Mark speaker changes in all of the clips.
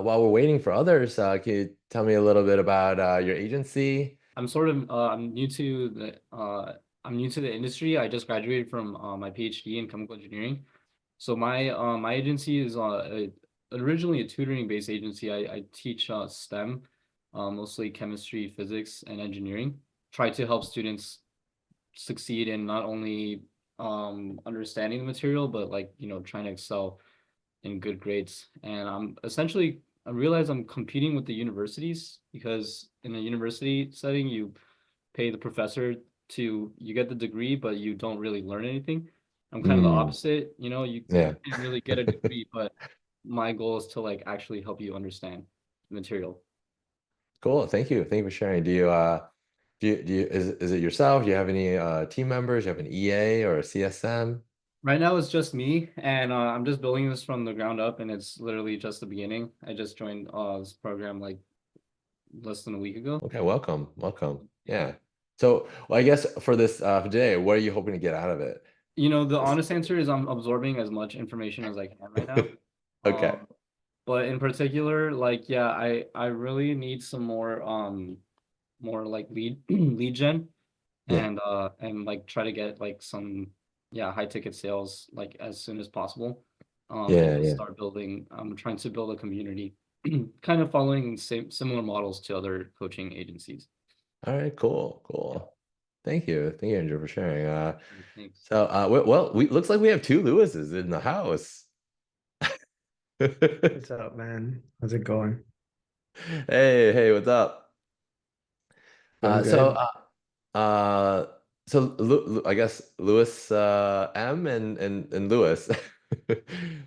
Speaker 1: While we're waiting for others, can you tell me a little bit about your agency?
Speaker 2: I'm sort of I'm new to the industry. I just graduated from my PhD in chemical engineering. So my agency is originally a tutoring based agency. I teach STEM, mostly chemistry, physics, and engineering. Try to help students succeed in not only understanding the material, but like trying to excel in good grades. And I realize I'm competing with the universities because in a university setting, you pay the professor you get the degree, but you don't really learn anything. I'm kind of the
Speaker 1: Mm,
Speaker 2: opposite, you
Speaker 1: yeah,
Speaker 2: can't really get a degree, but my goal is to like actually help you understand the material.
Speaker 1: cool. Thank you. Thank you for sharing. Is it yourself? Do you have any team members? Do you have an EA or a CSM?
Speaker 2: Right now it's just me, and I'm just building this from the ground up, and it's literally just the beginning. I just joined this program like less than a week ago.
Speaker 1: Okay, welcome, welcome. Yeah. So, well, I guess for this today, what are you hoping to get out of it?
Speaker 2: The honest answer is I'm absorbing as much information as I can right now.
Speaker 1: Okay.
Speaker 2: Um, but in particular, like yeah, I really need some more like lead gen
Speaker 1: Yeah.
Speaker 2: and like try to get like some high ticket sales like as soon as possible. And
Speaker 1: Yeah.
Speaker 2: just
Speaker 1: Yeah.
Speaker 2: start building. I'm trying to build a community, kind of following similar models to other coaching agencies.
Speaker 1: All right. Cool.
Speaker 2: Yeah.
Speaker 1: Cool. Thank you. Thank you, Andrew, for sharing.
Speaker 2: Thanks.
Speaker 1: We looks like we have two Lewises in the house.
Speaker 3: What's up, man? How's it going?
Speaker 1: Hey, hey, what's up?
Speaker 3: Doing
Speaker 1: Uh, so,
Speaker 3: good.
Speaker 1: uh, uh, I guess Lewis, M and Lewis.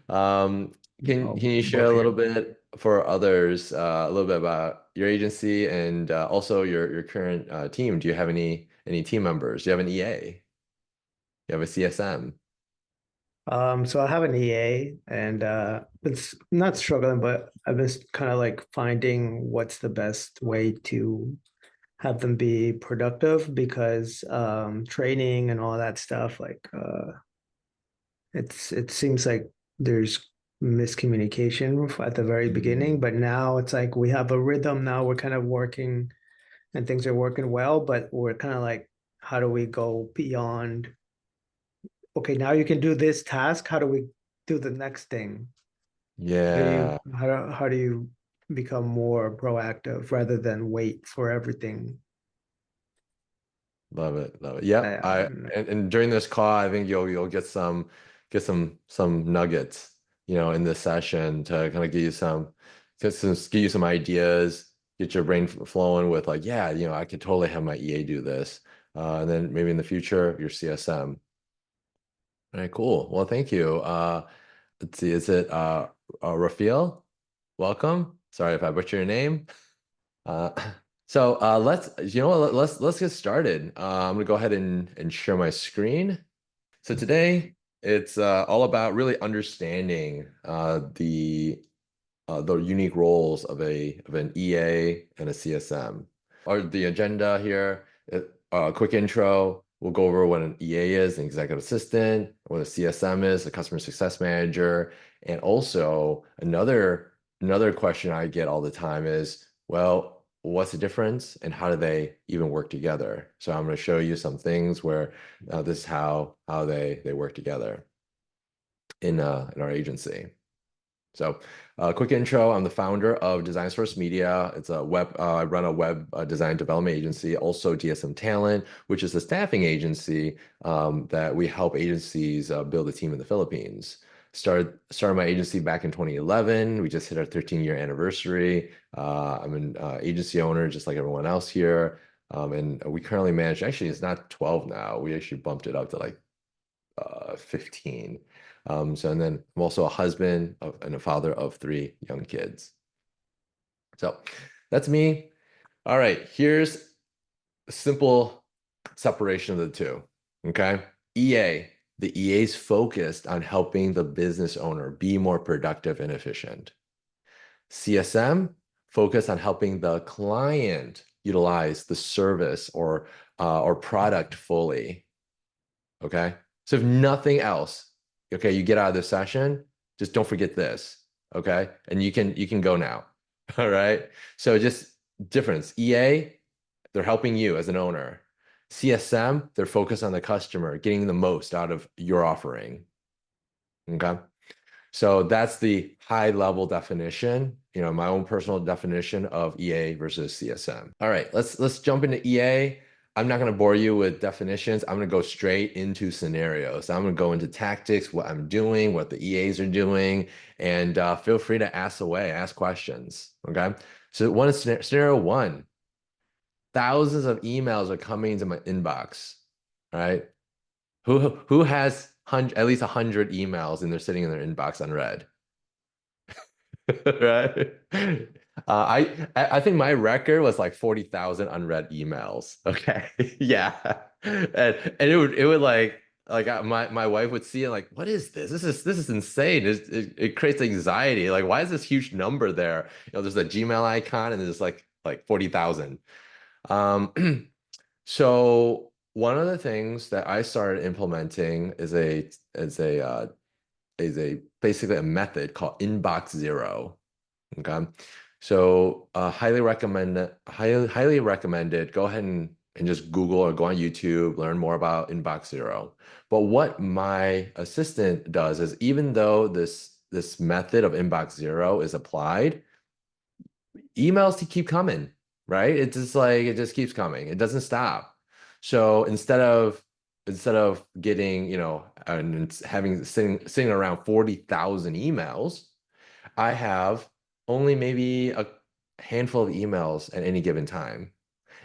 Speaker 1: Um, can you share
Speaker 3: Both
Speaker 1: a
Speaker 3: of
Speaker 1: little
Speaker 3: you.
Speaker 1: bit for others, a little bit about your agency and also your current team? Do you have any team members? Do you have an EA? You have a CSM?
Speaker 3: So I have an EA and it's not struggling, but I've been kind of like finding what's the best way to have them be productive because training and all that stuff, like it seems like there's miscommunication at the very beginning,
Speaker 1: Mm.
Speaker 3: but now it's like we have a rhythm now, we're kind of working and things are working well, but we're kind of like, how do we go beyond? Okay, now you can do this task. How do we do the next thing?
Speaker 1: Yeah,
Speaker 3: How do you become more proactive rather than wait for everything?
Speaker 1: love it, love it. Yep. And during this call, I think you'll get some nuggets, in this session to kind of give you some ideas, get your brain flowing with like, yeah, I could totally have my EA do this. And then maybe in the future, your CSM. All right, cool. Well, thank you. Let's see, is it Rafael? Welcome. Sorry if I butcher your name. Uh, let's let's get started. I'm gonna go ahead and share my screen. So today it's all about really understanding the unique roles of an EA and a CSM. Or the agenda here, quick intro. We'll go over what an EA is, an executive assistant, what a CSM is, a customer success manager, and also another question I get all the time is, well, what's the difference and how do they even work together? So I'm going to show you some things where this is how they work together in our agency. So, quick intro. I'm the founder of Design Source Media. It's a I run a web design development agency, also DSM Talent, which is a staffing agency that we help agencies build a team in the Philippines. Started my agency back in 2011. We just hit our 13-year anniversary. I'm an agency owner, just like everyone else here. And we currently manage, actually, it's not 12 now. We actually bumped it up to like 15. And then I'm also a husband and a father of three young kids. So that's me. All right, here's a simple separation of the two. Okay. EA, the EA is focused on helping the business owner be more productive and efficient. CSM, focused on helping the client utilize the service or product fully. Okay. So if nothing else, okay, you get out of this session, just don't forget this. Okay, and you can go now. All right. So just difference. EA, they're helping you as an owner. CSM, they're focused on the customer, getting the most out of your offering. Okay. So that's the high level definition, my own personal definition of EA versus CSM. All right, let's jump into EA. I'm not going to bore you with definitions. I'm going to go straight into scenarios. I'm going to go into tactics, what I'm doing, what the EAs are doing, and feel free to ask questions. Okay. So scenario one, thousands of emails are coming into my inbox. All right. Who has at least 100 emails and they're sitting in their inbox unread? Right? I think my record was like 40,000 unread emails. Okay. Yeah. And it would like my wife would see it like, what is this? This is insane. It creates anxiety. Like, why is this huge number there? There's a Gmail icon and there's like 40,000. So one of the things that I started implementing is basically a method called inbox zero. Okay. So highly recommended. Go ahead and just Google or go on YouTube, learn more about inbox zero. But what my assistant does is, even though this method of inbox zero is applied, emails to keep coming, right? It's just like it just keeps coming. It doesn't stop. So instead of getting, and having sitting around 40,000 emails, I have only maybe a handful of emails at any given time.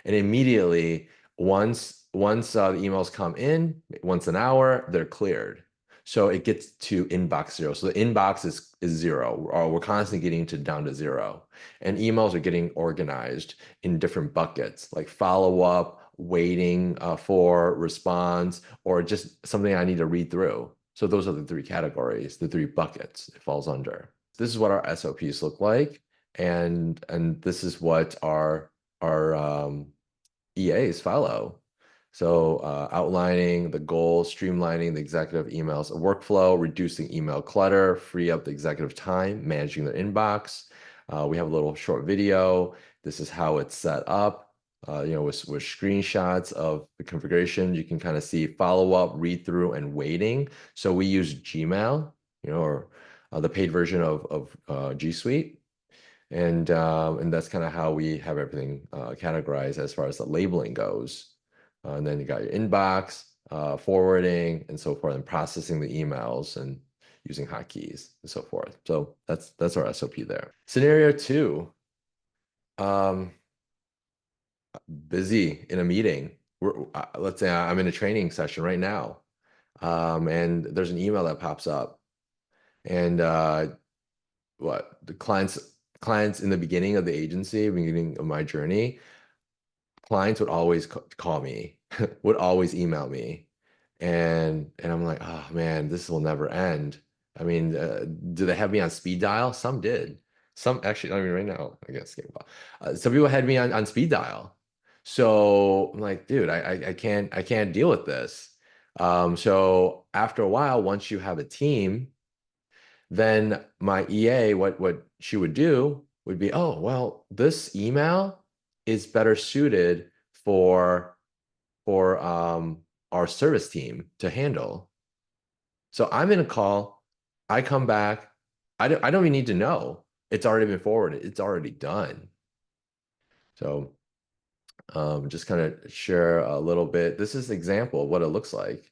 Speaker 1: And immediately, once the emails come in, once an hour, they're cleared. So it gets to inbox zero. So the inbox is zero, or we're constantly getting down to zero. And emails are getting organized in different buckets, like follow-up, waiting for response, or just something I need to read through. So those are the three categories, the three buckets it falls under. This is what our SOPs look like, and this is what our EAs follow. So outlining the goals, streamlining the executive emails workflow, reducing email clutter, free up the executive time, managing their inbox. We have a little short video. This is how it's set up. With screenshots of the configuration, you can kind of see follow-up, read through, and waiting. So we use Gmail, or the paid version of G Suite. And that's kind of how we have everything categorized as far as the labeling goes. And then you got your inbox, forwarding, and so forth, and processing the emails and using hotkeys and so forth. So that's our SOP there. Scenario two, busy in a meeting. Let's say I'm in a training session right now, and there's an email that pops up, and the clients in the beginning of the agency, beginning of my journey, clients would always call me, would always email me, and I'm like, oh man, this will never end. I mean, do they have me on speed dial? Some did. Some actually, I mean, right now, I guess, some people had me on speed dial. So I'm like, dude, I can't deal with this. So after a while, once you have a team, then my EA, what she would do would be, oh, well, this email is better suited for our service team to handle. So I'm in a call, I come back, I don't even need to know. It's already been forwarded. It's already done. So just kind of share a little bit. This is an example of what it looks like,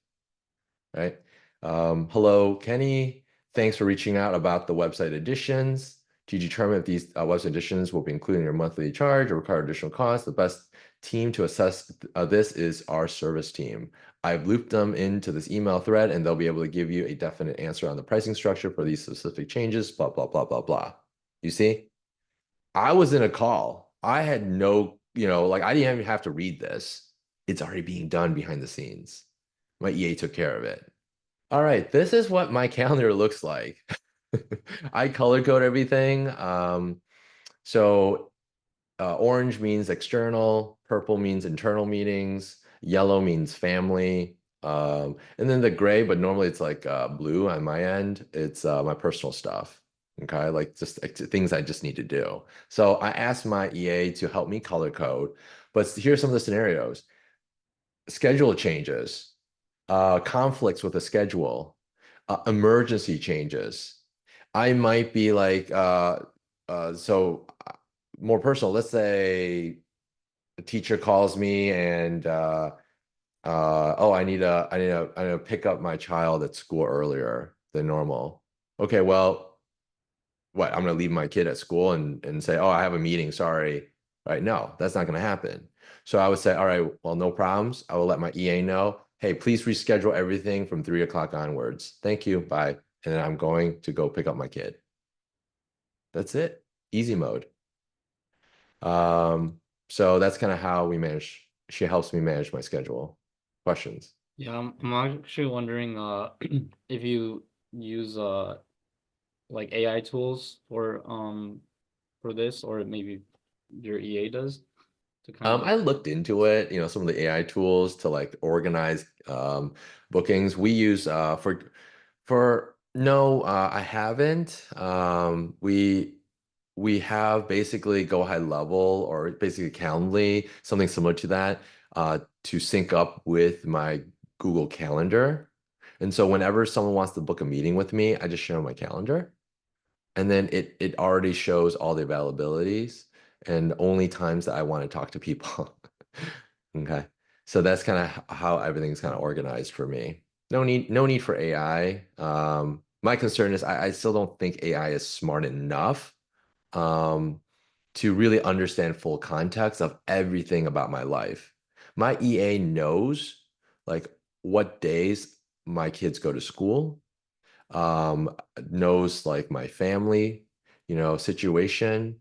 Speaker 1: right? Hello, Kenny. Thanks for reaching out about the website additions. To determine if these website additions will be included in your monthly charge or require additional costs, the best team to assess this is our service team. I've looped them into this email thread, and they'll be able to give you a definite answer on the pricing structure for these specific changes, blah, blah, blah, blah, blah. You see? I was in a call. I had no, like I didn't even have to read this. It's already being done behind the scenes. My EA took care of it. All right, this is what my calendar looks like. I color code everything. So orange means external, purple means internal meetings, yellow means family, and then the gray, but normally it's like blue on my end. It's my personal stuff. Okay, like just things I just need to do. So I asked my EA to help me color code, but here's some of the scenarios. Schedule changes, conflicts with the schedule, emergency changes. I might be like, more personal. Let's say a teacher calls me and oh, I need to pick up my child at school earlier than normal. Okay, well, what? I'm gonna leave my kid at school and say, oh, I have a meeting, sorry. Right? No, that's not gonna happen. So I would say, all right, well, no problems. I will let my EA know. Hey, please reschedule everything from 3 o'clock onwards. Thank you. Bye. And then I'm going to go pick up my kid. That's it. Easy mode. So that's kind of how we manage. She helps me manage my schedule. Questions?
Speaker 2: Yeah, I'm actually wondering if you use like AI tools for this, or maybe your EA does to kind of.
Speaker 1: I looked into it, some of the AI tools to like organize bookings. We use for no, I haven't. We have basically go high level or basically Calendly, something similar to that, to sync up with my Google Calendar. And so whenever someone wants to book a meeting with me, I just share my calendar. And then it already shows all the availabilities and only times that I want to talk to people. Okay. So that's kind of how everything's kind of organized for me. No need for AI. My concern is I still don't think AI is smart enough um, to really understand full context of everything about my life. My EA knows like what days my kids go to school, um, knows like my family, situation.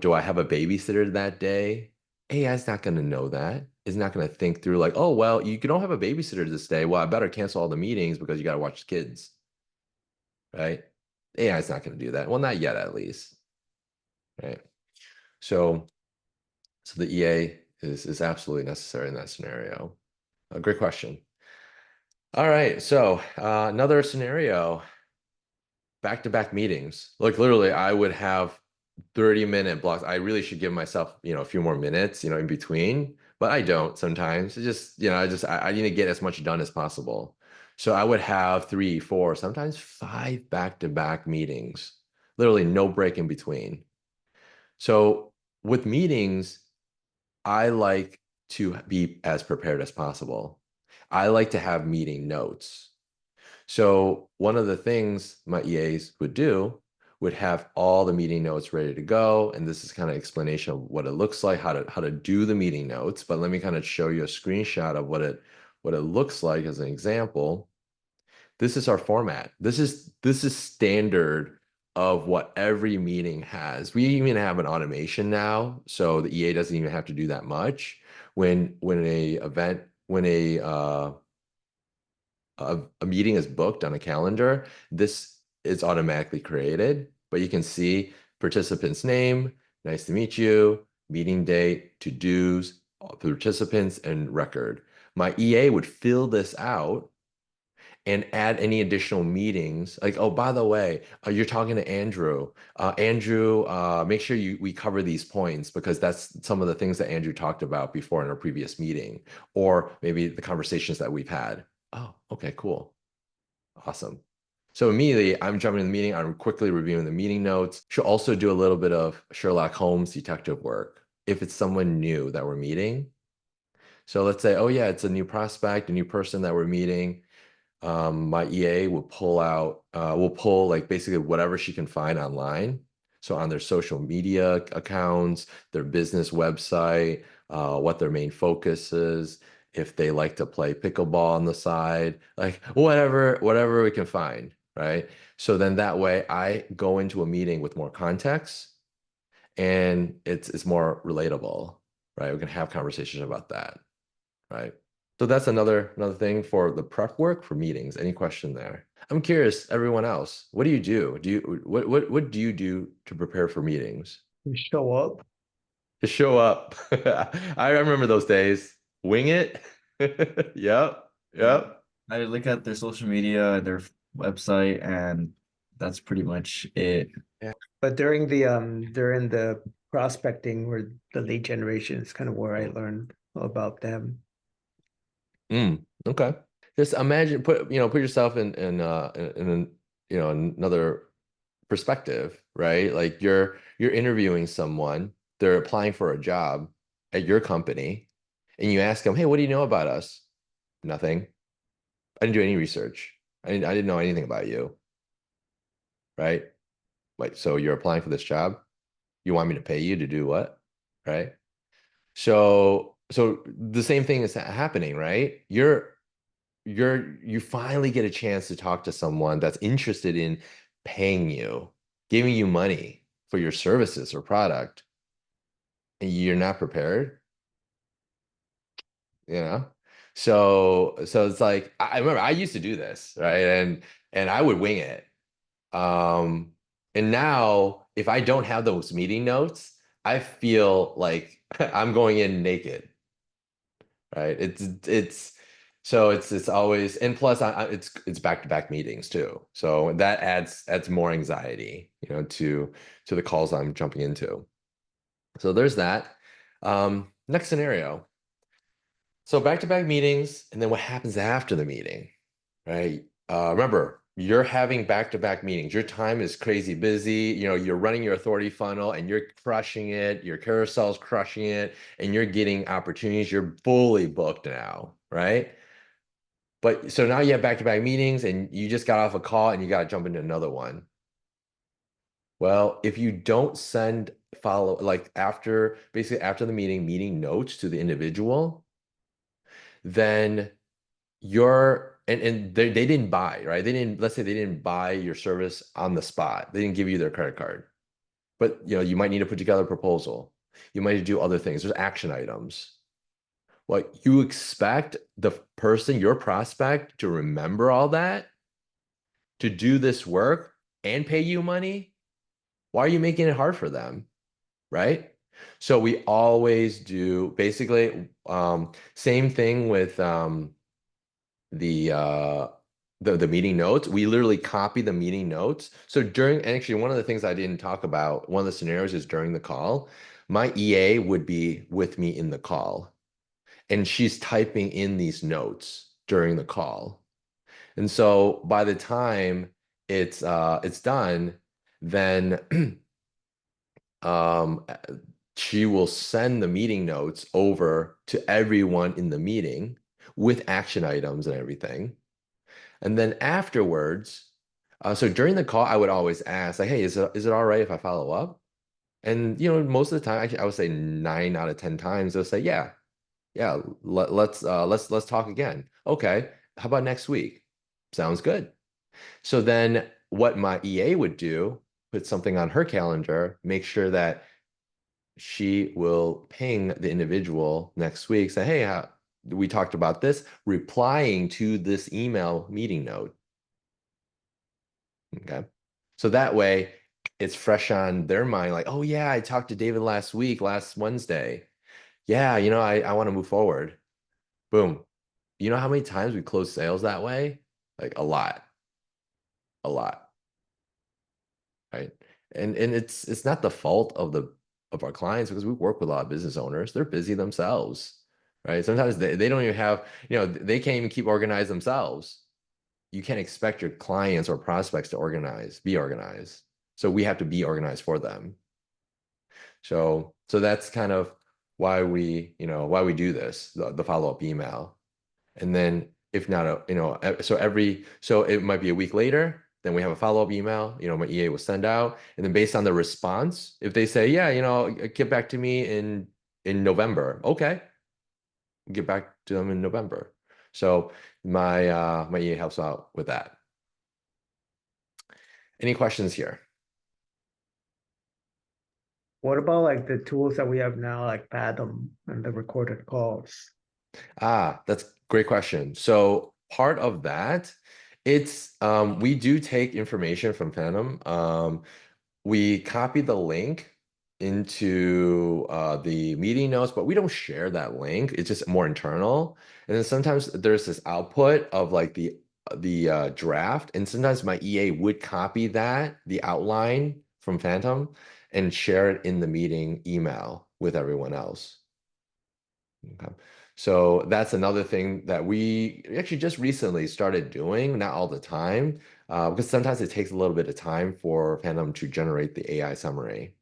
Speaker 1: Do I have a babysitter that day? AI is not going to know that. It's not going to think through like, oh, well, you don't have a babysitter this day. Well, I better cancel all the meetings because you got to watch the kids, right? AI is not going to do that. Well, not yet, at least, right? So, so the EA is absolutely necessary in that scenario. A great question. All right, so another scenario. Back-to-back meetings. Like literally, I would have 30-minute blocks. I really should give myself, a few more minutes, in between, but I don't sometimes. It's just, I need to get as much done as possible. So I would have 3, 4, sometimes 5 back-to-back meetings, literally no break in between. So with meetings, I like to be as prepared as possible. I like to have meeting notes. So one of the things my EAs would have all the meeting notes ready to go. And this is kind of explanation of what it looks like, how to do the meeting notes. But let me kind of show you a screenshot of what it looks like as an example. This is our format. This is standard of what every meeting has. We even have an automation now, so the EA doesn't even have to do that much. When a meeting is booked on a calendar, this is automatically created, but you can see participant's name, nice to meet you, meeting date, to-dos, participants, and record. My EA would fill this out and add any additional meetings. Like, oh, by the way, you're talking to Andrew. Andrew, make sure we cover these points because that's some of the things that Andrew talked about before in our previous meeting, or maybe the conversations that we've had. Oh, okay, cool. Awesome. So immediately I'm jumping in the meeting. I'm quickly reviewing the meeting notes. Should also do a little bit of Sherlock Holmes detective work if it's someone new that we're meeting. So let's say, oh yeah, it's a new prospect, a new person that we're meeting. My EA will pull like basically whatever she can find online. So on their social media accounts, their business website, what their main focus is, if they like to play pickleball on the side, like whatever we can find, right? So then that way I go into a meeting with more context and it's more relatable, right? We can have conversations about that, right? So that's another thing for the prep work for meetings. Any question there? I'm curious, everyone else, what do you do? What do you do to prepare for meetings?
Speaker 3: You show up.
Speaker 1: To show up. I remember those days. Wing it. Yep. Yep.
Speaker 4: I look at their social media, their website, and that's pretty much it.
Speaker 3: But during the prospecting or the lead generation is kind of where I learned about them.
Speaker 1: Okay. Just imagine, put yourself in another perspective, right? Like you're interviewing someone, they're applying for a job at your company, and you ask them, "Hey, what do you know about us?" Nothing. I didn't do any research. I didn't know anything about you, right? Like, so you're applying for this job. You want me to pay you to do what? Right? So the same thing is happening, right? You finally get a chance to talk to someone that's interested in paying you, giving you money for your services or product, and you're not prepared, you know? So it's like I remember I used to do this, right? And I would wing it. And now if I don't have those meeting notes, I feel like I'm going in naked, right? It's always, and plus it's back-to-back meetings too. So that adds more anxiety, to the calls I'm jumping into. So there's that. Next scenario. So back-to-back meetings, and then what happens after the meeting, right? Remember, you're having back-to-back meetings. Your time is crazy busy. You're running your authority funnel and you're crushing it. Your carousel's crushing it, and you're getting opportunities. You're fully booked now, right? But so now you have back-to-back meetings and you just got off a call and you got to jump into another one. Well, if you don't send like basically after the meeting notes to the individual, then and they didn't buy, right? Let's say they didn't buy your service on the spot. They didn't give you their credit card. But you might need to put together a proposal. You might need to do other things. There's action items. What you expect the person, your prospect, to remember all that, to do this work and pay you money? Why are you making it hard for them? Right? So we always do basically same thing with the meeting notes. We literally copy the meeting notes. So and actually one of the things I didn't talk about, one of the scenarios is during the call, my EA would be with me in the call, and she's typing in these notes during the call. And so by the time it's done, then um, she will send the meeting notes over to everyone in the meeting with action items and everything. And then afterwards, so during the call, I would always ask, like, hey, is it all right if I follow up? And most of the time, actually, I would say 9 out of 10 times, they'll say, yeah, let's talk again. Okay, how about next week? Sounds good. So then what my EA would do, put something on her calendar, make sure that she will ping the individual next week, say, hey, we talked about this, replying to this email meeting note. Okay. So that way it's fresh on their mind, like, oh yeah, I talked to David last Wednesday. Yeah, I want to move forward. Boom. You know how many times we close sales that way? Like a lot. A lot. Right. And it's not the fault of our clients, because we work with a lot of business owners. They're busy themselves. Right. Sometimes they don't even have, they can't even keep organized themselves. You can't expect your clients or prospects to be organized. So we have to be organized for them. So that's kind of why we do this, the follow-up email. And then if not, so it might be a week later, then we have a follow-up email, my EA will send out. And then based on the response, if they say, yeah, get back to me in November. Okay. Get back to them in November. So my EA helps out with that. Any questions here?
Speaker 3: What about like the tools that we have now, like Fathom and the recorded calls?
Speaker 1: That's a great question. So part of that, we do take information from Phantom. We copy the link into the meeting notes, but we don't share that link. It's just more internal. And then sometimes there's this output of like the draft, and sometimes my EA would copy the outline from Phantom and share it in the meeting email with everyone else. Okay. So that's another thing that we actually just recently started doing, not all the time, because sometimes it takes a little bit of time for Phantom to generate the AI summary.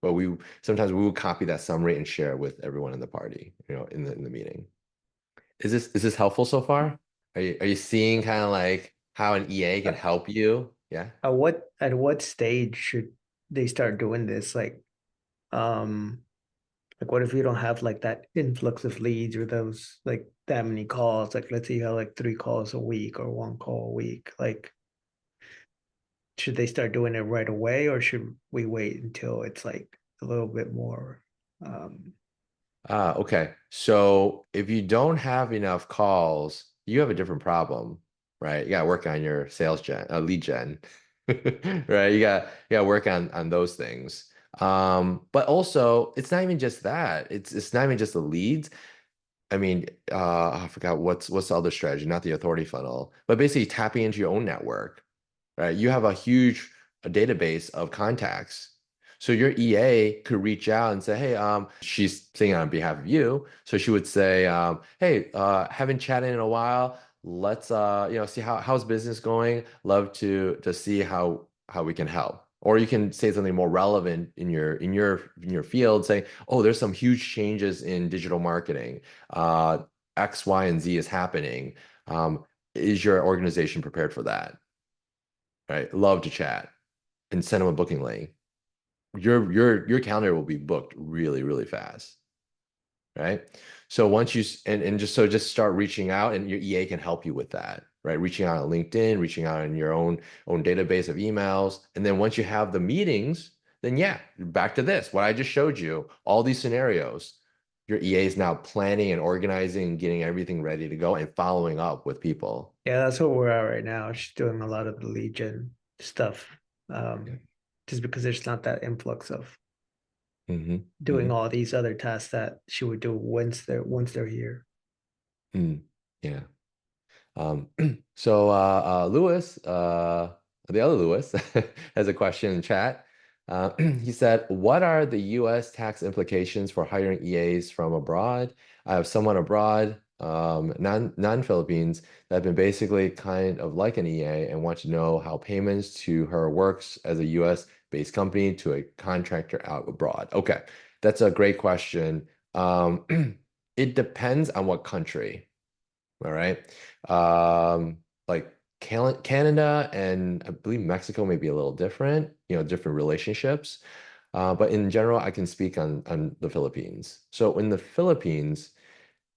Speaker 1: But sometimes we will copy that summary and share it with everyone in the party, in the meeting. Is this helpful so far? Are you seeing kind of like how an EA can help you? Yeah.
Speaker 3: At what stage should they start doing this? Like what if you don't have like that influx of leads or those like that many calls? Like let's say you have like 3 calls a week or 1 call a week. Like should they start doing it right away or should we wait until it's like a little bit more
Speaker 1: Okay. So if you don't have enough calls, you have a different problem, right? You got to work on your lead gen, right? You got to work on those things. But also it's not even just that. It's not even just the leads. I mean, I forgot what's the other strategy, not the authority funnel, but basically tapping into your own network, right? You have a database of contacts. So your EA could reach out and say, hey, she's saying on behalf of you. So she would say, hey, haven't chatted in a while. Let's see how's business going. Love to see how we can help. Or you can say something more relevant in your field, say, oh, there's some huge changes in digital marketing. X, Y, and Z is happening. Is your organization prepared for that? Right? Love to chat and send them a booking link. Your calendar will be booked really, really fast. Right? So once you and just start reaching out and your EA can help you with that, right? Reaching out on LinkedIn, reaching out in your own database of emails. And then once you have the meetings, then yeah, back to this, what I just showed you, all these scenarios, your EA is now planning and organizing, getting everything ready to go and following up with people.
Speaker 3: yeah, that's what we're at right now. She's doing a lot of the lead gen stuff. Just because there's not that influx of doing all these other tasks that she would do once they're here.
Speaker 1: Yeah. So Lewis, the other Lewis, has a question in the chat. He said, what are the US tax implications for hiring EAs from abroad? I have someone abroad, non-Philippines, that have been basically kind of like an EA and want to know how payments to her works as a US-based company to a contractor out abroad. Okay, that's a great question. It depends on what country. All right. Like Canada and I believe Mexico may be a little different, different relationships. But in general, I can speak on the Philippines. So in the Philippines,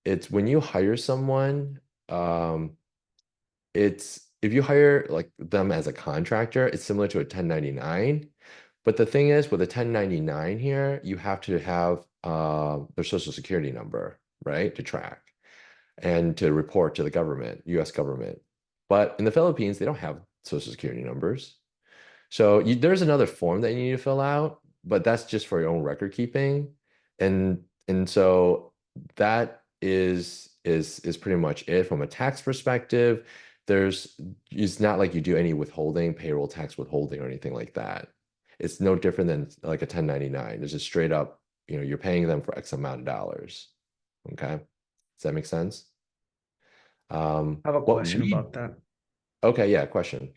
Speaker 1: it's when you hire someone, it's if you hire like them as a contractor, it's similar to a 1099. But the thing is, with a 1099 here, you have to have their social security number, right, to track and to report to the government, US government. But in the Philippines, they don't have social security numbers. So there's another form that you need to fill out, but that's just for your own record keeping. And so that is pretty much it from a tax perspective. It's not like you do any withholding, payroll tax withholding or anything like that. It's no different than like a 1099. It's just straight up, you're paying them for X amount of dollars. Okay. Does that make sense?
Speaker 3: I have a question about that.
Speaker 1: Okay, yeah, question.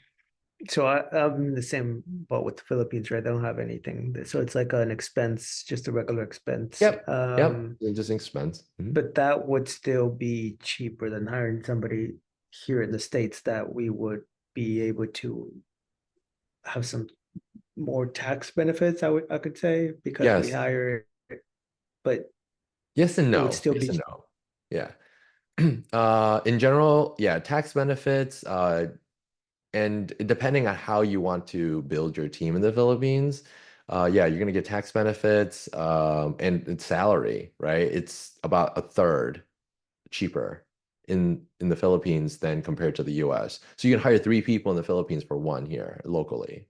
Speaker 3: So I'm in the same boat with the Philippines, right? They don't have anything. So it's like an expense, just a regular expense.
Speaker 1: Yep. Just expense.
Speaker 3: But that would still be cheaper than hiring somebody here in the States that we would be able to have some more tax benefits, I could say, because we
Speaker 1: Yes.
Speaker 3: hire it, but
Speaker 1: Yes and
Speaker 3: it
Speaker 1: no.
Speaker 3: would still
Speaker 1: Yes
Speaker 3: be
Speaker 1: and no. Yeah. In general, yeah, tax benefits, and depending on how you want to build your team in the Philippines, yeah, you're gonna get tax benefits, and it's salary, right? It's about a third cheaper in the Philippines than compared to the US. So you can hire 3 people in the Philippines for 1 here locally.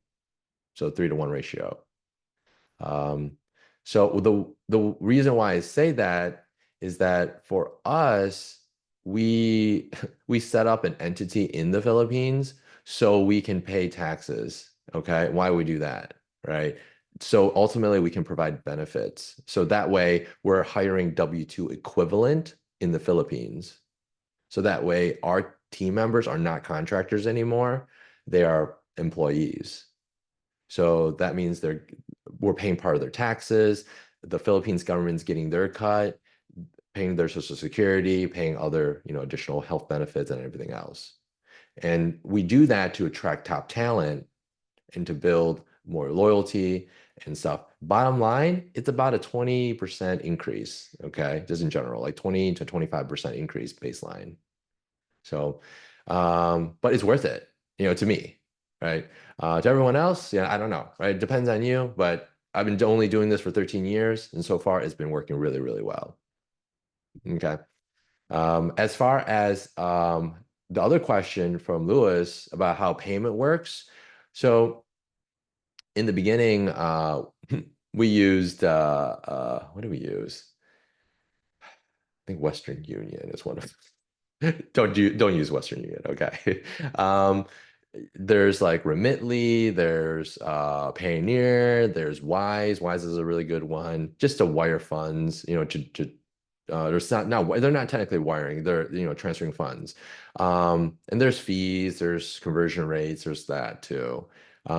Speaker 1: So 3-to-1 ratio. So the reason why I say that is that for us, we we set up an entity in the Philippines so we can pay taxes. Okay, why we do that, right? So ultimately we can provide benefits. So that way we're hiring W-2 equivalent in the Philippines. So that way our team members are not contractors anymore. They are employees. So that means we're paying part of their taxes. The Philippines government's getting their cut, paying their Social Security, paying other, additional health benefits and everything else. And we do that to attract top talent and to build more loyalty and stuff. Bottom line, it's about a 20% increase, okay? Just in general, like 20 to 25% increase baseline. So, but it's worth it, to me, right? To everyone else, yeah, I don't know, right? It depends on you, but I've been only doing this for 13 years, and so far it's been working really, really well. Okay. As far as the other question from Lewis about how payment works. So in the beginning, we used, what do we use? I think Western Union is one of don't use Western Union, okay? There's like Remitly, there's Payoneer, there's Wise. Wise is a really good one, just to wire funds, there's they're not technically wiring, they're transferring funds. And there's fees, there's conversion rates, there's that too.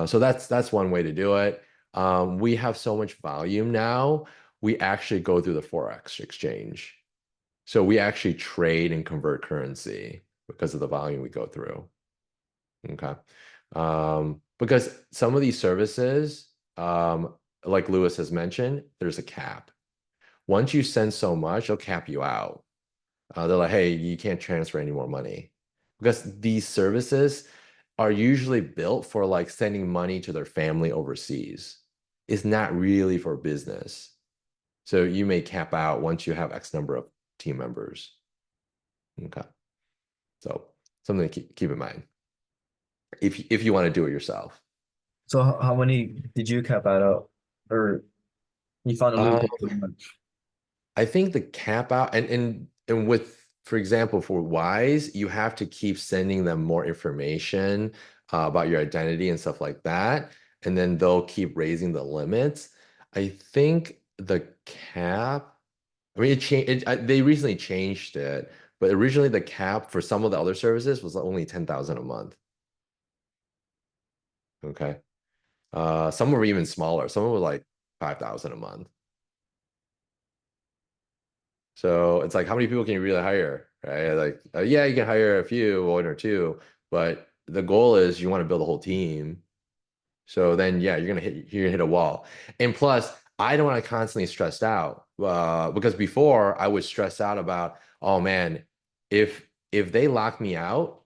Speaker 1: So that's one way to do it. We have so much volume now, we actually go through the Forex exchange. So we actually trade and convert currency because of the volume we go through. Okay. Because some of these services, like Lewis has mentioned, there's a cap. Once you send so much, they'll cap you out. They're like, hey, you can't transfer any more money. Because these services are usually built for like sending money to their family overseas. It's not really for business. So you may cap out once you have X number of team members. Okay. So something to keep in mind if you want to do it yourself.
Speaker 4: So how many did you cap out, or you found a loophole pretty much?
Speaker 1: I think the cap out and with, for example, for Wise, you have to keep sending them more information about your identity and stuff like that, and then they'll keep raising the limits. I think the cap, I mean, they recently changed it, but originally the cap for some of the other services was only 10,000 a month. Okay. Some were even smaller. Some were like 5,000 a month. So it's like, how many people can you really hire, right? Like, yeah, you can hire a few, one or two, but the goal is you want to build a whole team. So then, yeah, you're gonna hit a wall. And plus, I don't want to constantly stressed out because before I was stressed out about, oh man, if they lock me out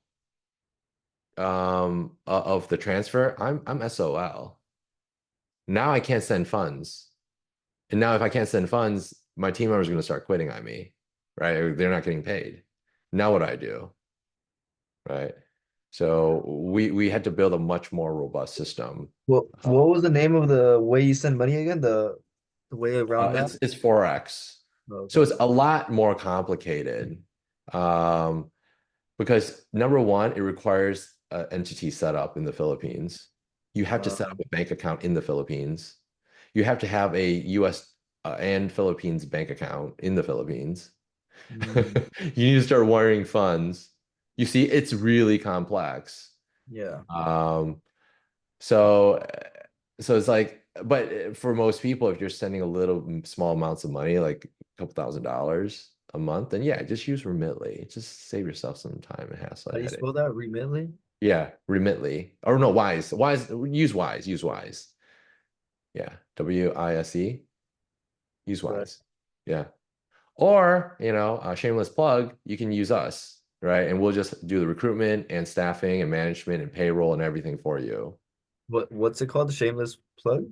Speaker 1: of the transfer, I'm SOL. Now I can't send funds. And now if I can't send funds, my team members are going to start quitting on me, right? They're not getting paid. Now what do I do? Right? So we had to build a much more robust system.
Speaker 4: What was the name of the way you send money again? The way around that?
Speaker 1: It's Forex.
Speaker 4: Oh,
Speaker 1: So
Speaker 4: okay.
Speaker 1: it's a lot more complicated. Because number one, it requires an entity set up in the Philippines. You have to set up a bank account in the Philippines. You have to have a US and Philippines bank account in the Philippines.
Speaker 4: Mm,
Speaker 1: You need to start wiring funds. You see, it's really complex.
Speaker 4: yeah.
Speaker 1: So it's like, but for most people, if you're sending a little small amounts of money, like a couple $1,000s a month, then yeah, just use Remitly. Just save yourself some time and hassle.
Speaker 4: How do you spell that? Remitly?
Speaker 1: Yeah, Remitly. Or no, Wise. Use Wise. Use Wise. Yeah, WISE. Use
Speaker 4: Right.
Speaker 1: Wise. Yeah. Or, a shameless plug, you can use us, right? And we'll just do the recruitment and staffing and management and payroll and everything for you.
Speaker 4: What's it called? The shameless plug?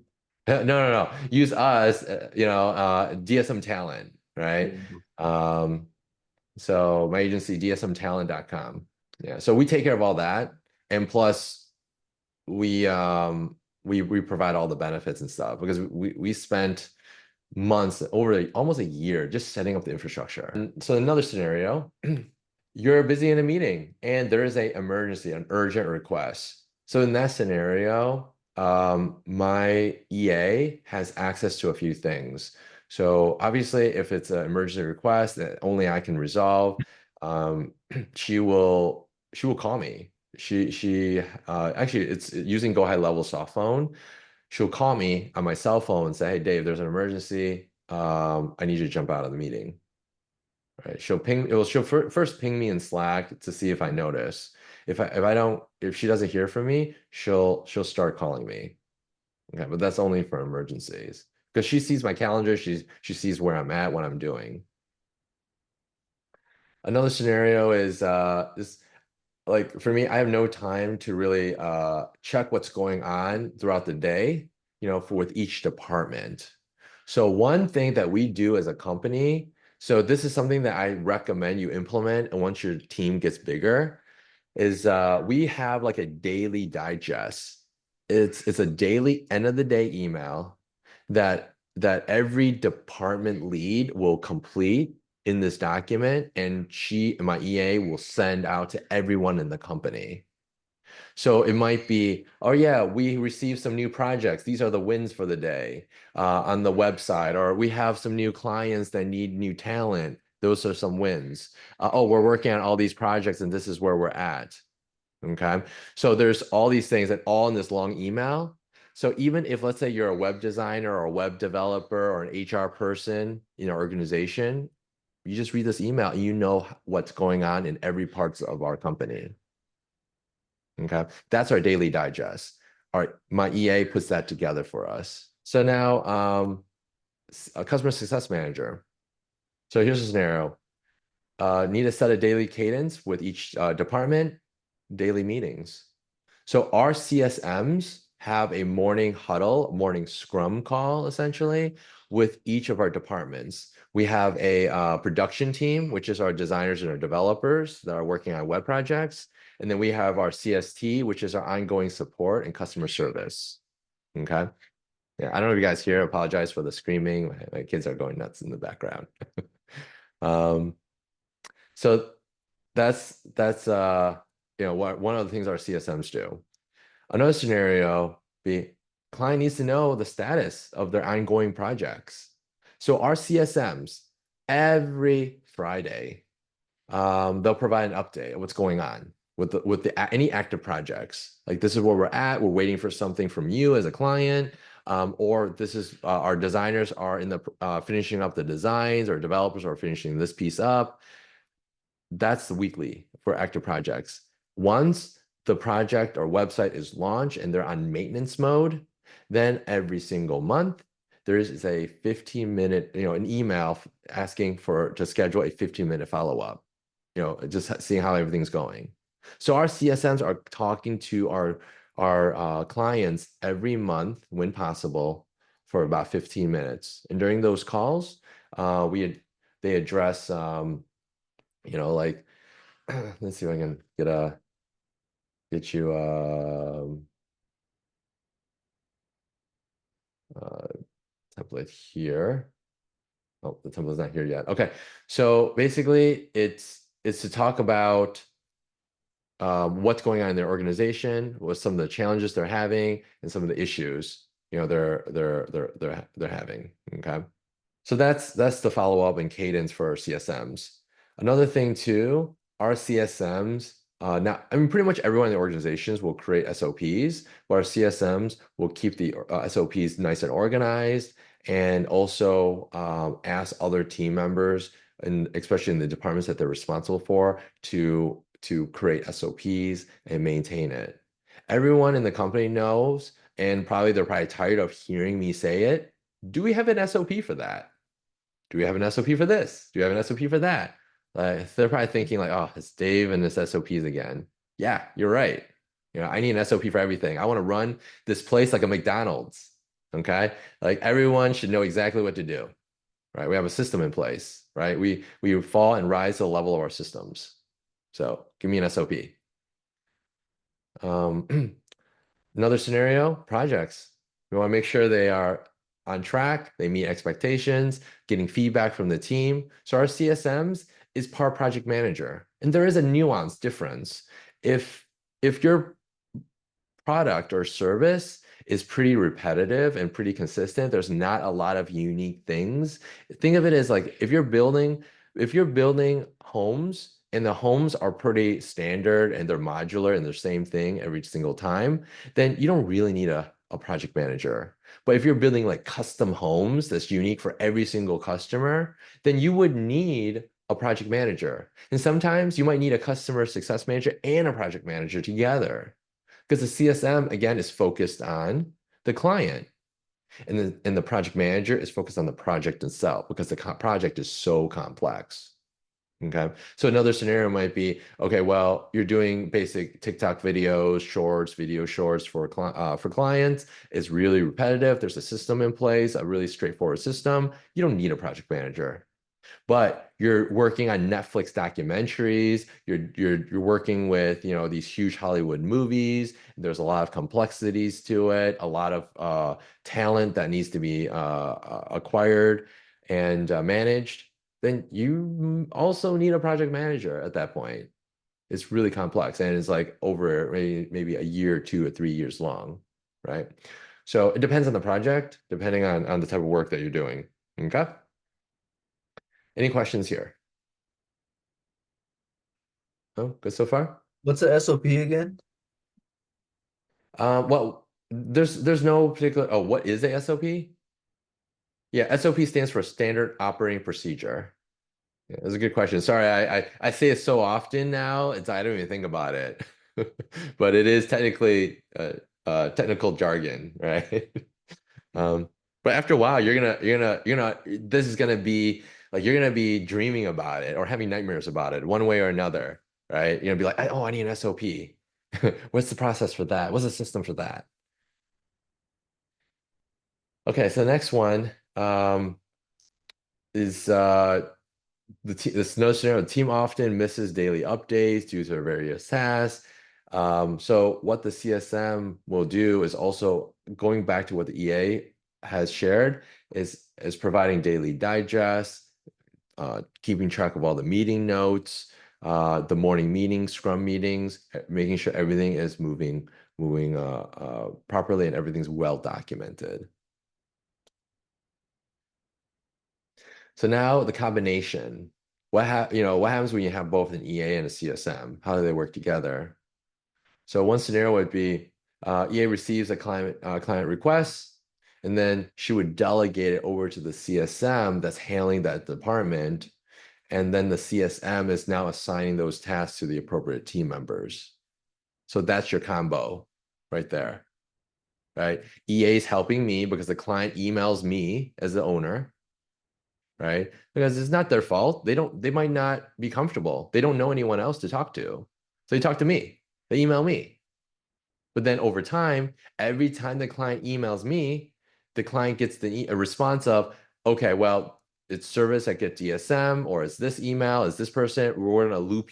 Speaker 1: No. Use us, DSM Talent, right? So my agency, dsmtalent.com. Yeah. So we take care of all that. And plus we provide all the benefits and stuff because we spent months, over almost a year, just setting up the infrastructure. And so another scenario, you're busy in a meeting and there is an emergency, an urgent request. So in that scenario, my EA has access to a few things. So obviously, if it's an emergency request that only I can resolve, she will call me. She actually, it's using Go High Level soft phone. She'll call me on my cell phone and say, "Hey, Dave, there's an emergency. I need you to jump out of the meeting." Right? She'll first ping me in Slack to see if I notice. If she doesn't hear from me, she'll start calling me. Okay, but that's only for emergencies because she sees my calendar. She sees where I'm at, what I'm doing. Another scenario is like for me, I have no time to really check what's going on throughout the day, with each department. So one thing that we do as a company, so this is something that I recommend you implement, and once your team gets bigger, is we have like a daily digest. It's a daily end of the day email that every department lead will complete in this document, and my EA will send out to everyone in the company. So it might be, oh yeah, we received some new projects. These are the wins for the day on the website, or we have some new clients that need new talent. Those are some wins. Oh, we're working on all these projects and this is where we're at. Okay. So there's all these things that all in this long email. So even if, let's say, you're a web designer or a web developer or an HR person in an organization, you just read this email and you know what's going on in every part of our company. Okay, that's our daily digest. All right, my EA puts that together for us. So now, a customer success manager. So here's a scenario. Need to set a daily cadence with each department, daily meetings. So our CSMs have a morning huddle, morning scrum call, essentially, with each of our departments. We have a production team, which is our designers and our developers that are working on web projects. And then we have our CST, which is our ongoing support and customer service. Okay. Yeah, I don't know if you guys hear, apologize for the screaming. My kids are going nuts in the background. So that's one of the things our CSMs do. Another scenario be client needs to know the status of their ongoing projects. So our CSMs every Friday, they'll provide an update of what's going on with any active projects. Like, this is where we're at. We're waiting for something from you as a client, or this is our designers are in the finishing up the designs, or developers are finishing this piece up. That's the weekly for active projects. Once the project or website is launched and they're on maintenance mode, then every single month there is a 15-minute, an email asking to schedule a 15-minute follow-up, just seeing how everything's going. So our CSMs are talking to our clients every month when possible for about 15 minutes. And during those calls, they address like, let's see if I can get you template here. Oh, the template's not here yet. Okay, so basically it's to talk about what's going on in their organization, what some of the challenges they're having, and some of the issues they're having. Okay, so that's the follow-up and cadence for our CSMs. Another thing too, our CSMs, now, I mean, pretty much everyone in the organizations will create SOPs, but our CSMs will keep the SOPs nice and organized, and also ask other team members, and especially in the departments that they're responsible for, to create SOPs and maintain it. Everyone in the company knows, and they're probably tired of hearing me say it. Do we have an SOP for that? Do we have an SOP for this? Do we have an SOP for that? They're probably thinking like, oh, it's Dave and his SOPs again. Yeah, you're right. I need an SOP for everything. I want to run this place like a McDonald's. Okay, like everyone should know exactly what to do. Right? We have a system in place. Right? We fall and rise to the level of our systems. So give me an SOP. Another scenario: projects. We want to make sure they are on track, they meet expectations, getting feedback from the team. So our CSMs is part project manager. And there is a nuance difference. If your product or service is pretty repetitive and pretty consistent. There's not a lot of unique things. Think of it as like if you're building homes and the homes are pretty standard and they're modular and they're same thing every single time, then you don't really need a project manager. But if you're building like custom homes that's unique for every single customer, then you would need a project manager. And sometimes you might need a customer success manager and a project manager together, because the CSM again is focused on the client. And the project manager is focused on the project itself because the project is so complex. Okay, so another scenario might be, okay, well, you're doing basic TikTok videos, video shorts for clients. It's really repetitive. There's a system in place, a really straightforward system. You don't need a project manager. But you're working on Netflix documentaries, you're working with, you know, these huge Hollywood movies. There's a lot of complexities to it, a lot of talent that needs to be acquired and managed. Then you also need a project manager at that point. It's really complex and it's like over maybe a year, 2 or 3 years long, right? So it depends on the project, depending on the type of work that you're doing. Okay. Any questions here? Oh, good so far?
Speaker 4: What's the SOP again?
Speaker 1: Well, there's no particular, oh, what is a SOP? Yeah, SOP stands for Standard Operating Procedure. Yeah, that's a good question. Sorry, I say it so often now, I don't even think about it. But it is technically technical jargon, right? But after a while, this is gonna be like you're gonna be dreaming about it or having nightmares about it one way or another, right? You're gonna be like, oh, I need an SOP. What's the process for that? What's the system for that? Okay, so the next one is this another scenario. The team often misses daily updates due to various tasks. So what the CSM will do is also going back to what the EA has shared is providing daily digests, keeping track of all the meeting notes, the morning meetings, scrum meetings, making sure everything is moving properly and everything's well documented. So now the combination, what happens when you have both an EA and a CSM? How do they work together? So one scenario would be EA receives a client request, and then she would delegate it over to the CSM that's handling that department, and then the CSM is now assigning those tasks to the appropriate team members. So that's your combo right there, right? EA is helping me because the client emails me as the owner, right? Because it's not their fault. They might not be comfortable. They don't know anyone else to talk to. So they talk to me, they email me. But then over time, every time the client emails me, the client gets a response of, okay, well, it's service at Get DSM, or it's this email, it's this person, we're gonna loop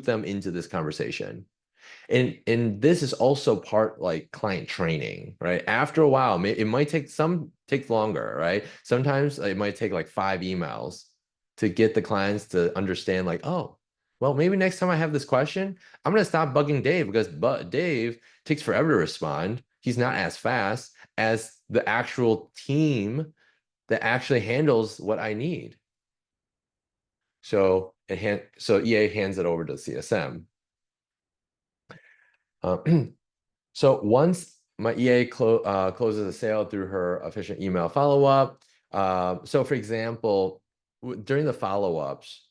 Speaker 1: them into this conversation. And this is also part like client training, right? After a while, it might take longer, right? Sometimes it might take like 5 emails to get the clients to understand like, oh, well, maybe next time I have this question, I'm going to stop bugging Dave because Dave takes forever to respond. He's not as fast as the actual team that actually handles what I need. So EA hands it over to CSM. So once my EA closes a sale through her efficient email follow-up, so for example, during the follow-ups,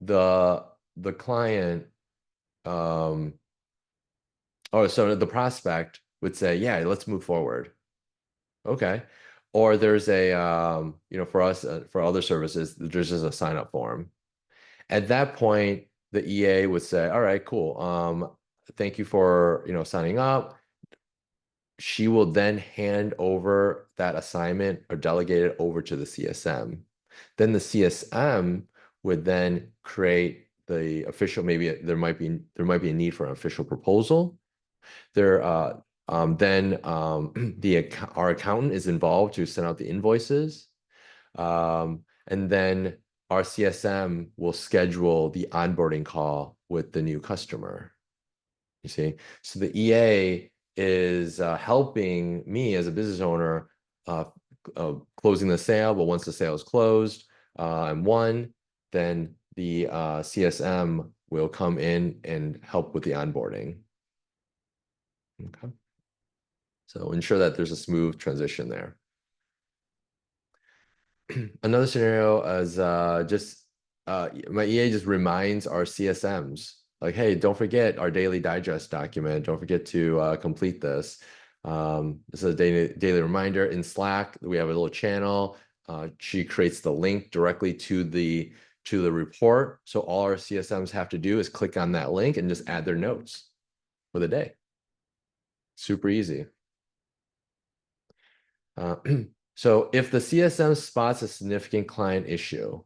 Speaker 1: the client, so the prospect would say, yeah, let's move forward. Okay. Or there's a, for us, for other services, there's just a sign-up form. At that point, the EA would say, all right, cool. Thank you for, signing up. She will then hand over that assignment or delegate it over to the CSM. Then the CSM would then create the official, maybe there might be a need for an official proposal. Our accountant is involved to send out the invoices. And then our CSM will schedule the onboarding call with the new customer. You see, so the EA is helping me as a business owner closing the sale. But once the sale is closed and won, then the CSM will come in and help with the onboarding. Okay. So ensure that there's a smooth transition there. Another scenario is my EA just reminds our CSMs like, hey, don't forget our daily digest document. Don't forget to complete this. This is a daily reminder in Slack. We have a little channel. She creates the link directly to the report. So all our CSMs have to do is click on that link and just add their notes for the day. Super easy. So if the CSM spots a significant client issue,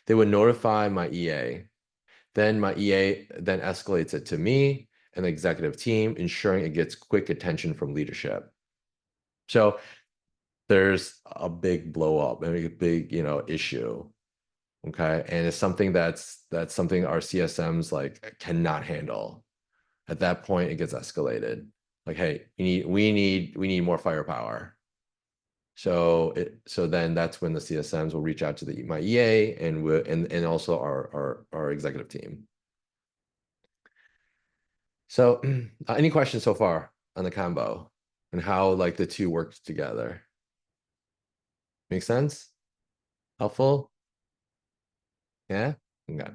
Speaker 1: they would notify my EA. Then my EA then escalates it to me and the executive team, ensuring it gets quick attention from leadership. So there's a big blow up and a big, issue. Okay. And it's something that's something our CSMs like cannot handle. At that point, it gets escalated. Like, hey, we need more firepower. So then that's when the CSMs will reach out to my EA and also our executive team. So any questions so far on the combo and how like the two work together? Make sense? Helpful? Yeah? Okay.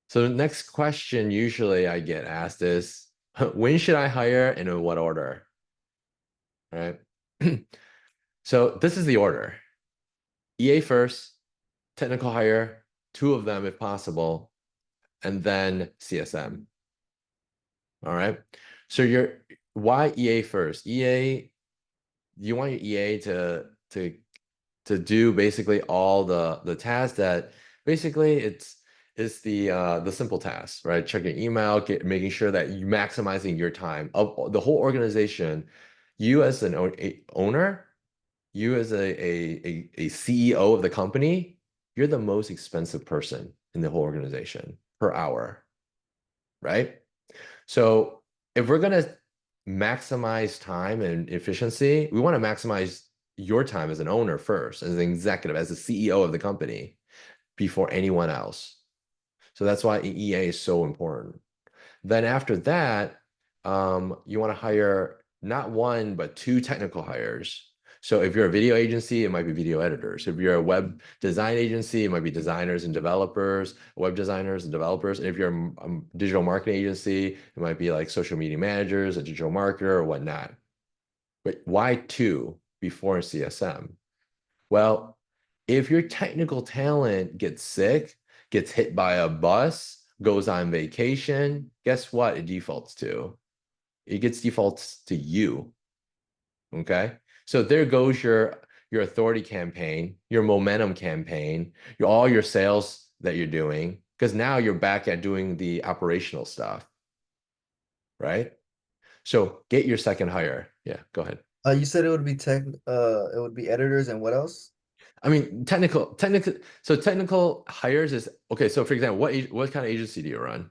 Speaker 1: So the next question usually I get asked is, when should I hire and in what order? All right. So this is the order. EA first, technical hire, 2 of them if possible, and then CSM. All right. So why EA first? EA, you want your EA to do basically all the tasks that basically it's the simple tasks, right? Checking email, making sure that you're maximizing your time of the whole organization. You as an owner, you as a CEO of the company, you're the most expensive person in the whole organization per hour, right? So if we're going to maximize time and efficiency, we want to maximize your time as an owner first, as an executive, as the CEO of the company before anyone else. So that's why EA is so important. Then after that, you want to hire not 1, but 2 technical hires. So if you're a video agency, it might be video editors. If you're a web design agency, it might be designers and developers, web designers and developers. And if you're a digital marketing agency, it might be like social media managers, a digital marketer or whatnot. But why 2 before CSM? Well, if your technical talent gets sick, gets hit by a bus, goes on vacation, guess what it defaults to? It gets defaults to you. Okay. So there goes your authority campaign, your momentum campaign, all your sales that you're doing, because now you're back at doing the operational stuff, right? So get your second hire. Yeah, go ahead.
Speaker 4: You said it would be it would be editors and what else?
Speaker 1: I mean, technical hires is okay. So for example, what kind of agency do you run?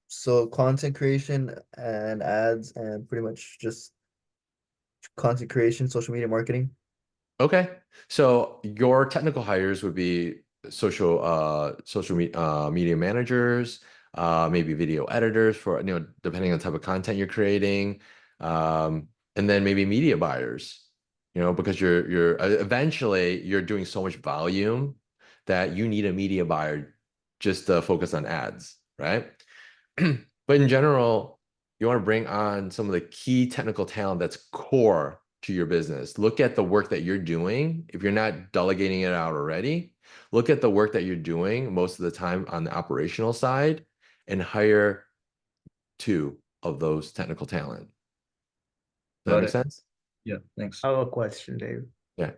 Speaker 4: So content creation and ads and pretty much just content creation, social media marketing.
Speaker 1: Okay. So your technical hires would be social media managers, maybe video editors for, depending on the type of content you're creating. And then maybe media buyers, because you're eventually you're doing so much volume that you need a media buyer just to focus on ads, right? But in general, you want to bring on some of the key technical talent that's core to your business. Look at the work that you're doing. If you're not delegating it out already, look at the work that you're doing most of the time on the operational side and hire 2 of those technical talent. Does that make sense?
Speaker 4: Yeah, thanks.
Speaker 3: I have a question, Dave.
Speaker 1: Yeah.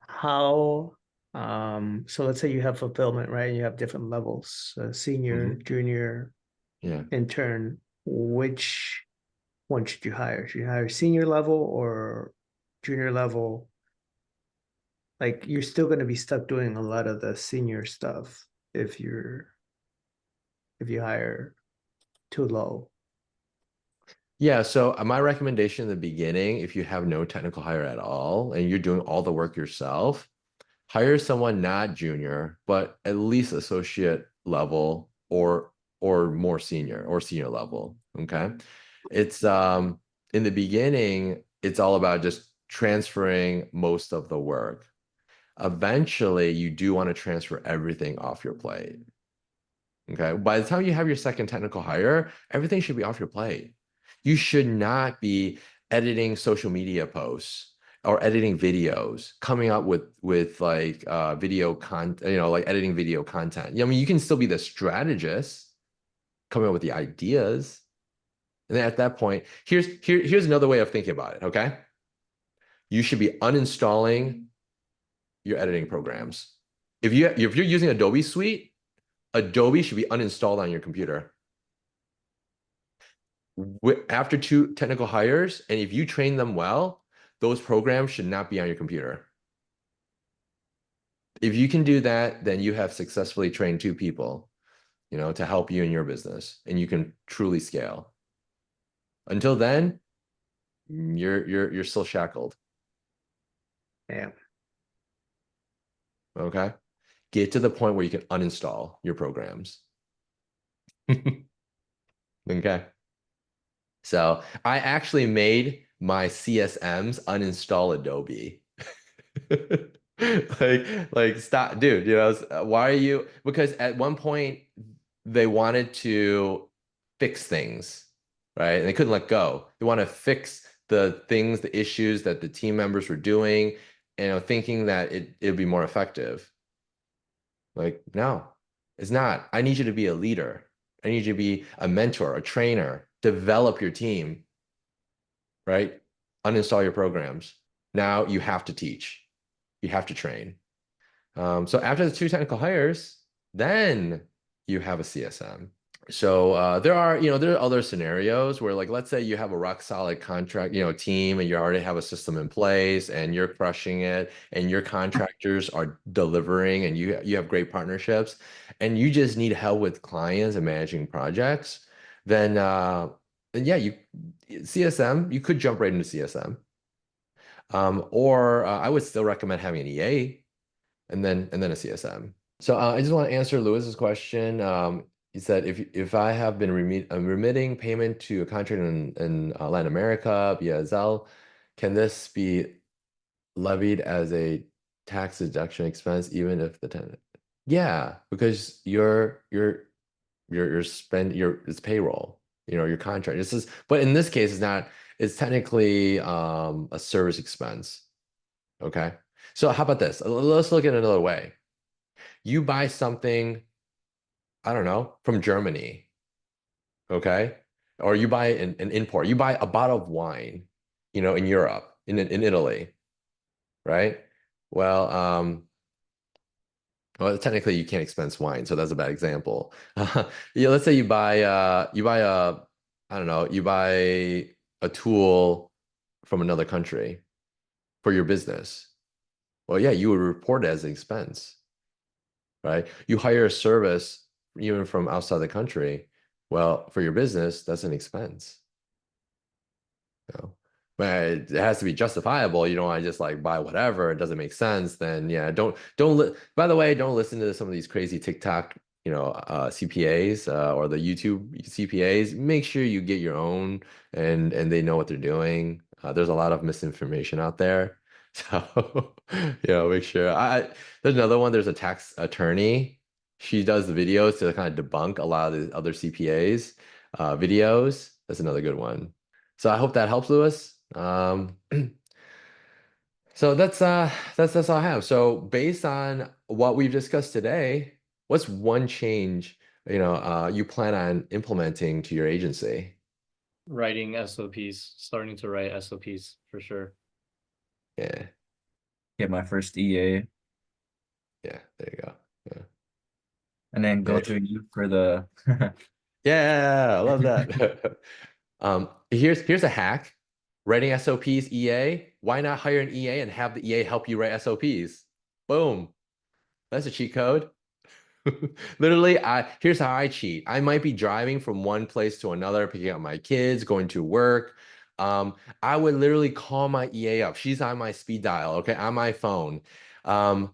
Speaker 3: How, so let's say you have fulfillment, right? And you have different levels, senior, junior, intern. Which one should you hire? Should you hire senior level or junior level? Like you're still going to be stuck doing a lot of the senior stuff if you hire too low.
Speaker 1: Yeah, so my recommendation in the beginning, if you have no technical hire at all and you're doing all the work yourself, hire someone not junior, but at least associate level or more senior or senior level. Okay. It's in the beginning, it's all about just transferring most of the work. Eventually, you do want to transfer everything off your plate. Okay. By the time you have your second technical hire, everything should be off your plate. You should not be editing social media posts or editing videos, coming up with like video content, like editing video content. I mean, you can still be the strategist, coming up with the ideas. And then at that point, here's another way of thinking about it. Okay. You should be uninstalling your editing programs. If you're using Adobe Suite, Adobe should be uninstalled on your computer. After 2 technical hires, and if you train them well, those programs should not be on your computer. If you can do that, then you have successfully trained 2 people, to help you in your business, and you can truly scale. Until then, you're still shackled.
Speaker 3: Yeah.
Speaker 1: Okay. Get to the point where you can uninstall your programs. Okay. So I actually made my CSMs uninstall Adobe. like stop, dude, why are you? Because at one point they wanted to fix things, right? And they couldn't let go. They want to fix the things, the issues that the team members were doing, thinking that it'd be more effective. Like, no, it's not. I need you to be a leader. I need you to be a mentor, a trainer, develop your team, right? Uninstall your programs. Now you have to teach. You have to train. So after the 2 technical hires, then you have a CSM. So there are other scenarios where, like, let's say you have a rock solid contract, team, and you already have a system in place and you're crushing it and your contractors are delivering and you have great partnerships and you just need help with clients and managing projects, then yeah, CSM, you could jump right into CSM. Or I would still recommend having an EA and then a CSM. So I just want to answer Lewis's question. He said, if I have been remitting payment to a contractor in Latin America via Zelle, can this be levied as a tax deduction expense even if the tenant? Yeah, because it's payroll, your contract. But in this case, it's technically a service expense. Okay. So how about this? Let's look at it another way. You buy something, I don't know, from Germany, okay? Or you buy an import. You buy a bottle of wine, in Europe, in Italy, right? Well, technically you can't expense wine, so that's a bad example. Yeah, let's say you buy I don't know, you buy a tool from another country for your business. Well, yeah, you would report it as an expense, right? You hire a service even from outside the country. Well, for your business, that's an expense. But it has to be justifiable. You don't want to just like buy whatever. It doesn't make sense. Then yeah, by the way, don't listen to some of these crazy TikTok, CPAs or the YouTube CPAs. Make sure you get your own and they know what they're doing. There's a lot of misinformation out there. So, make sure. There's another one. There's a tax attorney. She does the videos to kind of debunk a lot of the other CPAs videos. That's another good one. So I hope that helps, Lewis. So that's all I have. So based on what we've discussed today, what's one change you plan on implementing to your agency?
Speaker 2: Writing SOPs, starting to write SOPs for sure.
Speaker 1: Yeah.
Speaker 5: Get my first EA.
Speaker 1: Yeah, there you go. Yeah.
Speaker 5: And then go
Speaker 1: Yeah.
Speaker 5: through you for the
Speaker 1: Yeah, I love that. Here's a hack. Writing SOPs, EA. Why not hire an EA and have the EA help you write SOPs? Boom. That's a cheat code. Literally, here's how I cheat. I might be driving from one place to another, picking up my kids, going to work. I would literally call my EA up. She's on my speed dial, okay, on my phone. And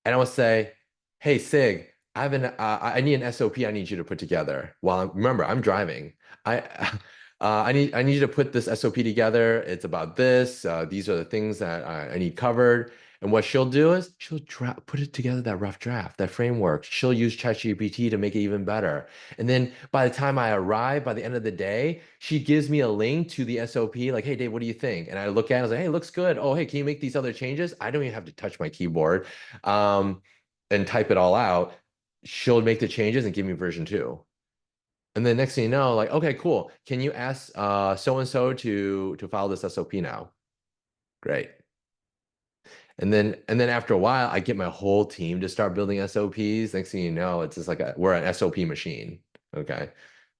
Speaker 1: I would say, "Hey, Sig, I need an SOP I need you to put together." Well, remember, I'm driving. I I need you to put this SOP together. It's about this. These are the things that I need covered. And what she'll do is she'll put it together, that rough draft, that framework. She'll use ChatGPT to make it even better. And then by the time I arrive, by the end of the day, she gives me a link to the SOP, like, "Hey, Dave, what do you think?" And I look at it, I was like, "Hey, looks good. Oh, hey, can you make these other changes?" I don't even have to touch my keyboard and type it all out. She'll make the changes and give me version 2. And then next thing you know, like, "Okay, cool. Can you ask so and so to follow this SOP now?" Great. And then after a while, I get my whole team to start building SOPs. Next thing you know, it's just like we're an SOP machine. Okay.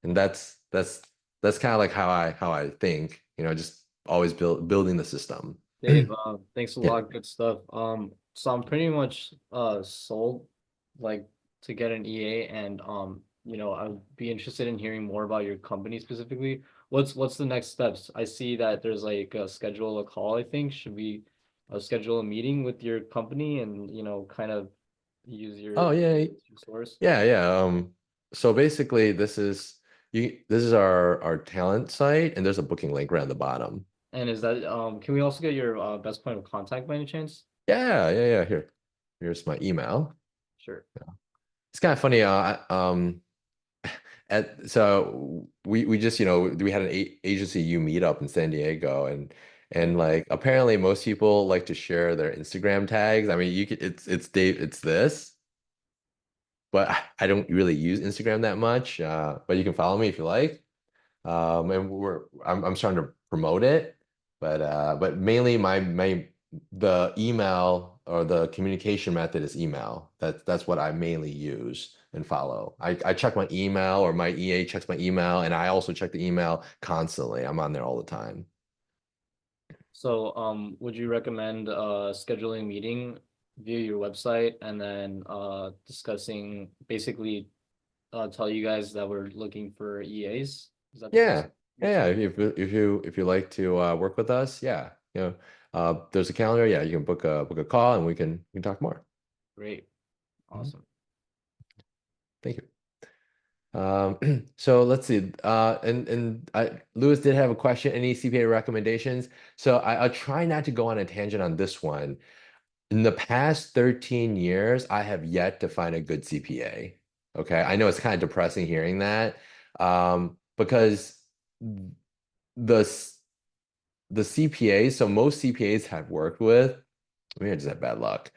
Speaker 1: And that's kind of like how I think, just always building the system.
Speaker 2: Dave, thanks a
Speaker 1: Yeah.
Speaker 2: lot. Good stuff. So I'm pretty much sold like to get an EA, and I'd be interested in hearing more about your company specifically. What's the next steps? I see that there's like schedule a call, I think. Should we schedule a meeting with your company and kind of use
Speaker 1: Oh yeah,
Speaker 2: source?
Speaker 1: yeah. So basically this is our talent site, and there's a booking link right on the bottom.
Speaker 2: And is that can we also get your best point of contact by any chance?
Speaker 1: Yeah. Here's my email.
Speaker 2: Sure.
Speaker 1: It's kind of funny. So we just we had an agency U meetup in San Diego, and like apparently most people like to share their Instagram tags. I mean, you could it's Dave, it's this, but I don't really use Instagram that much. But you can follow me if you like. And I'm starting to promote it, but mainly the email or the communication method is email. That's what I mainly use and follow. I check my email, or my EA checks my email, and I also check the email constantly. I'm on there all the time.
Speaker 2: So, would you recommend scheduling a meeting via your website and then discussing basically tell you guys that we're looking for EAs? Is that the
Speaker 1: Yeah,
Speaker 2: best?
Speaker 1: yeah. If you like to work with us, yeah, there's a calendar. Yeah, you can book a call, and we can talk more.
Speaker 2: Great. Awesome.
Speaker 1: Thank you. So let's see. And Lewis did have a question. Any CPA recommendations? So I'll try not to go on a tangent on this one. In the past 13 years, I have yet to find a good CPA. Okay, I know it's kind of depressing hearing that, because the the CPAs, so most CPAs have worked with, maybe I just had bad luck.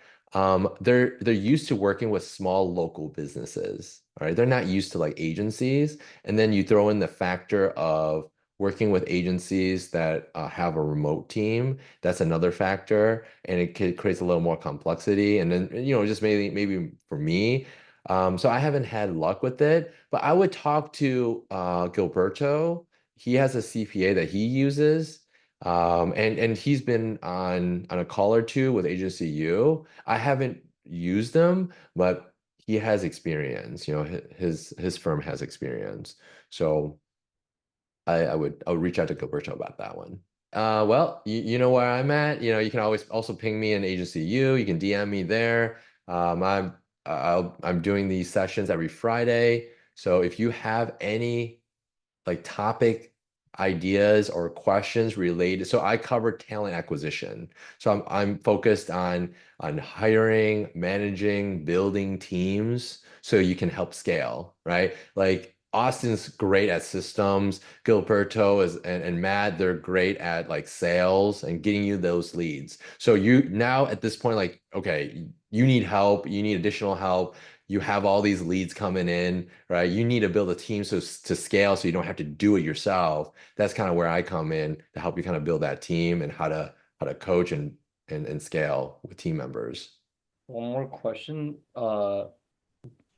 Speaker 1: They're used to working with small local businesses. All right. They're not used to like agencies. And then you throw in the factor of working with agencies that have a remote team. That's another factor. And creates a little more complexity. And then, just maybe for me. So I haven't had luck with it, but I would talk to Gilberto. He has a CPA that he uses. And he's been on a call or two with Agency U. I haven't used them, but he has experience. His firm has experience. So I would reach out to Gilberto about that one. Well, you know where I'm at. You can always also ping me in Agency U. You can DM me there. I'm doing these sessions every Friday. So if you have any like topic ideas or questions related. So I cover talent acquisition. So I'm focused on hiring, managing, building teams so you can help scale, right? Like Austin's great at systems, Gilberto and Matt, they're great at like sales and getting you those leads. So you now at this point, like, okay, you need help, you need additional help. You have all these leads coming in, right? You need to build a team to scale so you don't have to do it yourself. That's kind of where I come in to help you kind of build that team and how to coach and scale with team members.
Speaker 2: One more question.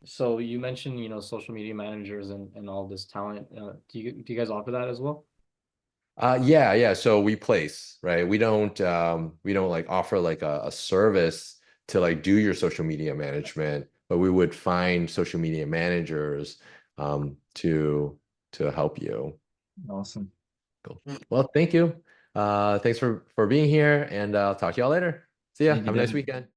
Speaker 2: So you mentioned, social media managers and all this talent. Do you guys offer that as well?
Speaker 1: Yeah. So we place, right? We don't like offer like a service to like do your social media management, but we would find social media managers to help you.
Speaker 5: Awesome.
Speaker 1: Cool. Well, thank you. Thanks for being here, and I'll talk to y'all later. See ya.
Speaker 5: Thank you,
Speaker 1: Have a nice
Speaker 5: David.
Speaker 1: weekend.